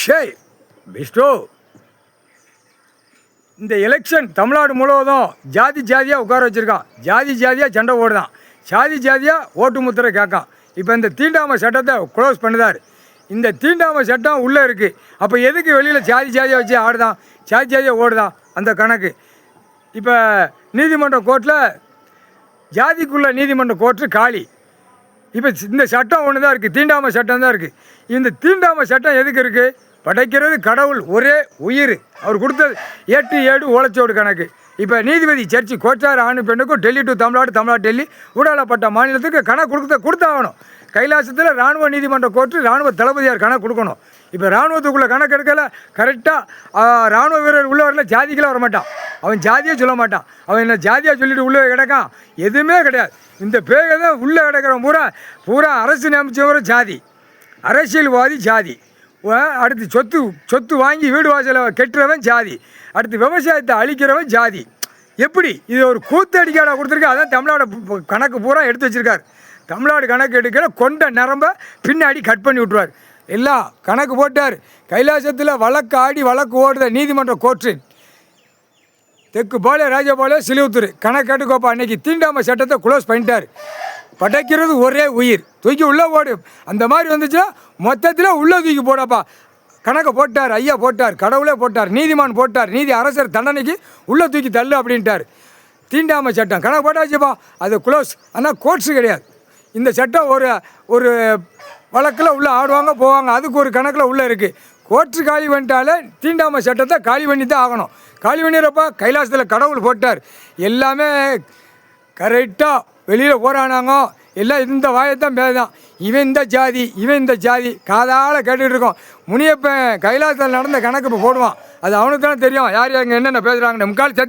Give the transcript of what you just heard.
ஷேய் விஷ்ணு, இந்த எலெக்ஷன் தமிழ்நாடு முழுவதும் ஜாதி ஜாதியாக உட்கார வச்சுருக்கான். ஜாதி ஜாதியாக சண்டை ஓடுதான். ஜாதி ஜாதியாக ஓட்டு முத்திரை கேட்கான். இப்போ இந்த தீண்டாமை சட்டத்தை க்ளோஸ் பண்ணுதார். இந்த தீண்டாமை சட்டம் உள்ளே இருக்குது. அப்போ எதுக்கு வெளியில் ஜாதி ஜாதியாக வச்சு ஆடுதான், ஜாதி ஜாதியாக ஓடுதான் அந்த கணக்கு. இப்போ நீதிமன்ற கோர்ட்டில் ஜாதிக்குள்ள நீதிமன்ற கோர்ட்டு காலி. இப்போ இந்த சட்டம் ஒன்று தான் இருக்குது, தீண்டாமை சட்டம் தான் இருக்குது. இந்த தீண்டாமை சட்டம் எதுக்கு இருக்குது? படைக்கிறது கடவுள், ஒரே உயிர், அவர் கொடுத்தது 8 7 ஓலைச்சோடு கணக்கு. இப்போ நீதிபதி சர்ச்சி கோச்சார் ஆணு பெண்ணுக்கும் டெல்லி டு தமிழ்நாடு, தமிழ்நாடு டெல்லி ஊடாளப்பட்ட மாநிலத்துக்கு கணக்கு கொடுத்தாகணும். கைலாசத்தில் இராணுவ நீதிமன்ற கோர்ட்டு இராணுவ தளபதியார் கணக்கு கொடுக்கணும். இப்போ இராணுவத்துக்குள்ளே கணக்கு எடுக்கல, கரெக்டாக இராணுவ வீரர் உள்ள வரல, ஜாதிக்கெல்லாம் வரமாட்டான். அவன் ஜாதியே சொல்ல மாட்டான். அவன் என்ன ஜாதியாக சொல்லிட்டு உள்ளே கிடக்கான்? எதுவுமே கிடையாது. இந்த பேக தான் உள்ளே கிடக்கிறவன் பூரா அரசு நியமிச்சவரும் ஜாதி, அரசியல்வாதி ஜாதி, அடுத்து சொத்து வாங்கி வீடு வாசலை கெட்டுறவன் ஜாதி, அடுத்து விவசாயத்தை அழிக்கிறவன் ஜாதி. எப்படி இது ஒரு கூத்தடிக்காடாக கொடுத்துருக்கு? அதான் தமிழ்நாடு கணக்கு பூரா எடுத்து வச்சுருக்கார். தமிழ்நாடு கணக்கு எடுக்கிற கொண்ட நரம்பை பின்னாடி கட் பண்ணி விட்ருவார். எல்லாம் கணக்கு போட்டார். கைலாசத்தில் வழக்கு ஆடி வழக்கு ஓடுத நீதிமன்ற கோர்ட்டு தெற்கு பாளைய ராஜபாளையம் சிலுவத்தூர் கணக்கு எடுக்கோப்பா. அன்னைக்கு தீண்டாமை சட்டத்தை க்ளோஸ் பண்ணிட்டார். படைக்கிறது ஒரே உயிர், தூக்கி உள்ளே போடு. அந்த மாதிரி வந்துச்சுன்னா மொத்தத்தில் உள்ளே தூக்கி போடப்பா. கணக்கை போட்டார், ஐயா போட்டார், கடவுளே போட்டார், நீதிமான் போட்டார், நீதி அரசர் தண்டனைக்கு உள்ளே தூக்கி தள்ளு அப்படின்ட்டார். தீண்டாமை சட்டம் கணக்கு போட்டாச்சுப்பா, அது க்ளோஸ். ஆனால் கோர்ட்ஸு கிடையாது. இந்த சட்டம் ஒரு வழக்கில் உள்ளே ஆடுவாங்க போவாங்க, அதுக்கு ஒரு கணக்கில் உள்ளே இருக்குது. கோர்ட்ஸு காலி பண்ணிட்டாலே தீண்டாமை சட்டத்தை காலி பண்ணி தான் ஆகணும். காலி பண்ணிடுறப்பா கைலாசத்தில் கடவுள் போட்டார். எல்லாமே கரெக்டாக வெளியில் போகிறானாங்க. எல்லாம் இந்த வாயத்தான் பேதான். இவன் இந்த ஜாதி, இவன் இந்த ஜாதி, காதால் கேட்டுக்கிட்டு இருக்கோம். முனியப்பன் கைலாசத்தில் நடந்த கணக்கு இப்போ போடுவான். அது அவனுக்கு தானே தெரியும் யார் யாருங்க என்னென்ன பேசுகிறாங்கன்னு. முக்கால் சத்தியம்.